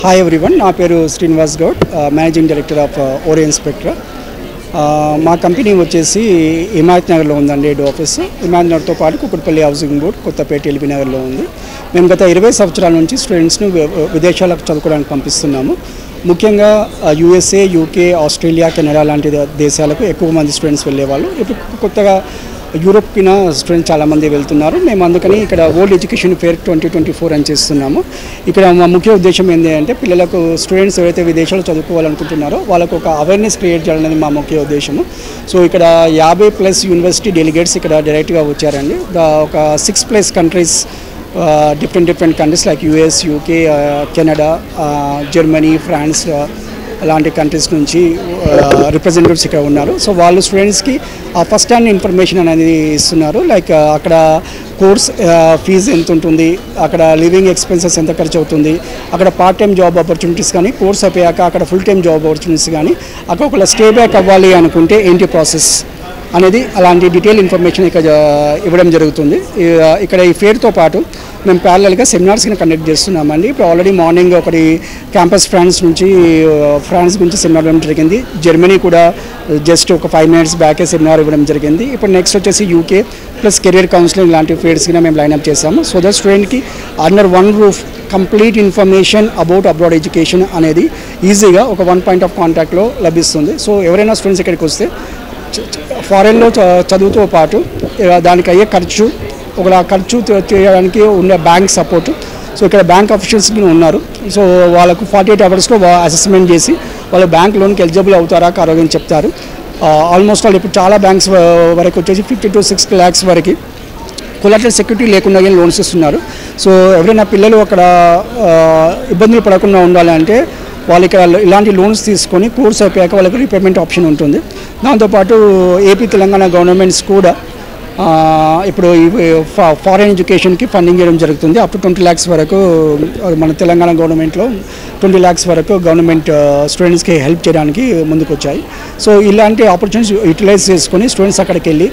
Hi everyone, నా పేరు Srinivas Goud, managing director of Orion Spectra. మా కంపెనీ వచ్చేసి హిమాయత్ నగర్లో ఉందండి. హెడ్ ఆఫీస్ హిమాయత్ నగర్తో పాటు కుక్కట్పల్లి హౌసింగ్ బోర్డ్, కొత్తపేట, ఎల్బీ నగర్లో ఉంది. మేము గత 20 సంవత్సరాల నుంచి స్టూడెంట్స్ను విదేశాలకు చదువుకోవడానికి పంపిస్తున్నాము. ముఖ్యంగా యూఎస్ఏ, యూకే, ఆస్ట్రేలియా, కెనడా లాంటి దేశాలకు ఎక్కువ మంది స్టూడెంట్స్ వెళ్ళేవాళ్ళు. ఇప్పుడు కొత్తగా యూరోప్కిన స్టూడెంట్స్ చాలామంది వెళ్తున్నారు. మేము అందుకని ఇక్కడ వరల్డ్ ఎడ్యుకేషన్ ఫేర్ 2024 అని చేస్తున్నాము. ఇక్కడ మా ముఖ్య ఉద్దేశం ఏంటి అంటే పిల్లలకు స్టూడెంట్స్ ఎవరైతే విదేశాలు చదువుకోవాలనుకుంటున్నారో వాళ్ళకు ఒక అవేర్నెస్ క్రియేట్ చేయాలనేది మా ముఖ్య ఉద్దేశము. సో ఇక్కడ 50+ యూనివర్సిటీ డెలిగేట్స్ ఇక్కడ డైరెక్ట్గా వచ్చారండి. ఒక 6+ countries, different countries like US, UK, Canada, Germany, France అలాంటి కంట్రీస్ నుంచి రిప్రజెంటేటివ్స్ ఇక్కడ ఉన్నారు. సో వాళ్ళు స్టూడెంట్స్కి ఫస్ట్ హ్యాండ్ ఇన్ఫర్మేషన్ అనేది ఇస్తున్నారు. లైక్ అక్కడ కోర్స్ ఫీజు ఎంత ఉంటుంది, అక్కడ లివింగ్ ఎక్స్పెన్సెస్ ఎంత ఖర్చు అవుతుంది, అక్కడ పార్ట్ టైం జాబ్ ఆపర్చునిటీస్ కానీ, కోర్స్ అయిపోయాక అక్కడ ఫుల్ టైం జాబ్ ఆపర్చునిటీస్ కానీ, అక్కడ ఒకవేళ స్టే బ్యాక్ అవ్వాలి అనుకుంటే ఏంటి ప్రాసెస్ అనేది అలాంటి డీటెయిల్ ఇన్ఫర్మేషన్ ఇక్కడ ఇవ్వడం జరుగుతుంది. ఇక్కడ ఈ ఫేర్తో పాటు మేము ప్యారలల్గా సెమినార్స్ని కండక్ట్ చేస్తున్నామండి. ఇప్పుడు ఆల్రెడీ మార్నింగ్ ఒకటి క్యాంపస్ ఫ్రాన్స్ గురించి సెమినార్ ఇవ్వడం జరిగింది. జర్మనీ కూడా జస్ట్ ఒక 5 minutes బ్యాకే సెమినార్ ఇవ్వడం జరిగింది. ఇప్పుడు నెక్స్ట్ వచ్చేసి యూకే ప్లస్ కెరియర్ కౌన్సిలింగ్ లాంటి ఫేర్స్కి మేము లైన్అప్ చేసాము. సో దట్ స్టూడెంట్కి under one roof complete information about abroad education అనేది ఈజీగా ఒక 1 point of కాంటాక్ట్లో లభిస్తుంది. సో ఎవరైనా స్టూడెంట్స్ ఇక్కడికి వస్తే ఫారెన్లో చదువుతో పాటు దానికి అయ్యే ఖర్చు చేయడానికి ఉన్న బ్యాంక్ సపోర్టు. సో ఇక్కడ బ్యాంక్ ఆఫీషియల్స్ ఉన్నారు. సో వాళ్ళకు 48 hours అసెస్మెంట్ చేసి వాళ్ళ బ్యాంక్ లోన్కి ఎలిజిబుల్ అవుతారా కారో అని చెప్తారు. ఆల్మోస్ట్ వాళ్ళు ఇప్పుడు చాలా బ్యాంక్స్ వరకు వచ్చేసి 50 to 60 lakhs వరకు కొలాటరల్ సెక్యూరిటీ లేకుండా లోన్స్ ఇస్తున్నారు. సో ఎవరైనా పిల్లలు అక్కడ ఇబ్బందులు పడకుండా ఉండాలంటే వాళ్ళు ఇక్కడ ఇలాంటి లోన్స్ తీసుకొని కోర్స్ అయిపోయాక వాళ్ళకి రీపేమెంట్ ఆప్షన్ ఉంటుంది. దాంతోపాటు ఏపీ, తెలంగాణ గవర్నమెంట్స్ కూడా ఇప్పుడు ఫారెన్ ఎడ్యుకేషన్కి ఫండింగ్ చేయడం జరుగుతుంది. అప్ to 20 lakhs వరకు మన తెలంగాణ గవర్నమెంట్లో 20 lakhs వరకు గవర్నమెంట్ స్టూడెంట్స్కి హెల్ప్ చేయడానికి ముందుకు వచ్చాయి. సో ఇలాంటి ఆపర్చునిటీస్ యూటిలైజ్ చేసుకొని స్టూడెంట్స్ అక్కడికి వెళ్ళి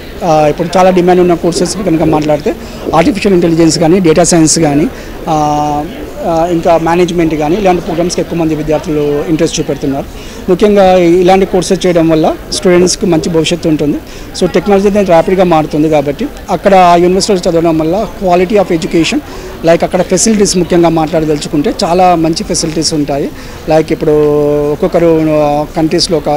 ఇప్పుడు చాలా డిమాండ్ ఉన్న కోర్సెస్ కనుక మాట్లాడితే ఆర్టిఫిషియల్ ఇంటెలిజెన్స్ కానీ, డేటా సైన్స్ కానీ, ఇంకా మేనేజ్మెంట్ కానీ ఇలాంటి ప్రోగ్రామ్స్కి ఎక్కువ మంది విద్యార్థులు ఇంట్రెస్ట్ చూపెడుతున్నారు. ముఖ్యంగా ఇలాంటి కోర్సెస్ చేయడం వల్ల స్టూడెంట్స్కి మంచి భవిష్యత్తు ఉంటుంది. సో టెక్నాలజీ అనేది ర్యాపిడ్గా మారుతుంది కాబట్టి అక్కడ ఆ యూనివర్సిటీలో చదవడం వల్ల క్వాలిటీ ఆఫ్ ఎడ్యుకేషన్, లైక్ అక్కడ ఫెసిలిటీస్ ముఖ్యంగా మాట్లాడదలుచుకుంటే చాలా మంచి ఫెసిలిటీస్ ఉంటాయి. లైక్ ఇప్పుడు ఒక్కొక్కరు కంట్రీస్లో ఒక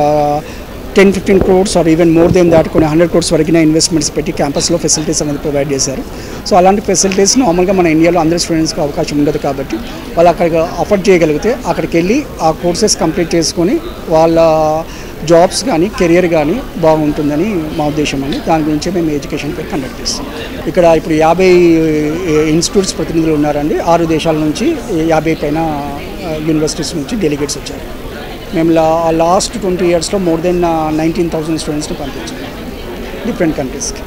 10-15 crores or even more than that కొన్ని 100 crores వరకు ఇన్వెస్ట్మెంట్స్ పెట్టి క్యాంపస్లో ఫెసిలిటీస్ అనేది ప్రొవైడ్ చేశారు. సో అలాంటి ఫెసిలిటీస్ నార్మల్గా మన ఇండియాలో అందరి స్టూడెంట్స్కి అవకాశం ఉండదు కాబట్టి వాళ్ళు అక్కడికి అఫోర్డ్ చేయగలిగితే అక్కడికి వెళ్ళి ఆ కోర్సెస్ కంప్లీట్ చేసుకొని వాళ్ళ జాబ్స్ కానీ, కెరియర్ కానీ బాగుంటుందని మా ఉద్దేశం అండి. దాని గురించి మేము ఎడ్యుకేషన్ ఫేర్ కండక్ట్ చేస్తాం. ఇక్కడ ఇప్పుడు 50 ఇన్స్టిట్యూట్స్ ప్రతినిధులు ఉన్నారండి. 6 దేశాల నుంచి 50 పైన యూనివర్సిటీస్ నుంచి డెలిగేట్స్ వచ్చారు. మేము లాస్ట్ 20 yearsలో మోర్ దెన్ 19,000 స్టూడెంట్స్ని పంపించాము డిఫరెంట్ కంట్రీస్కి.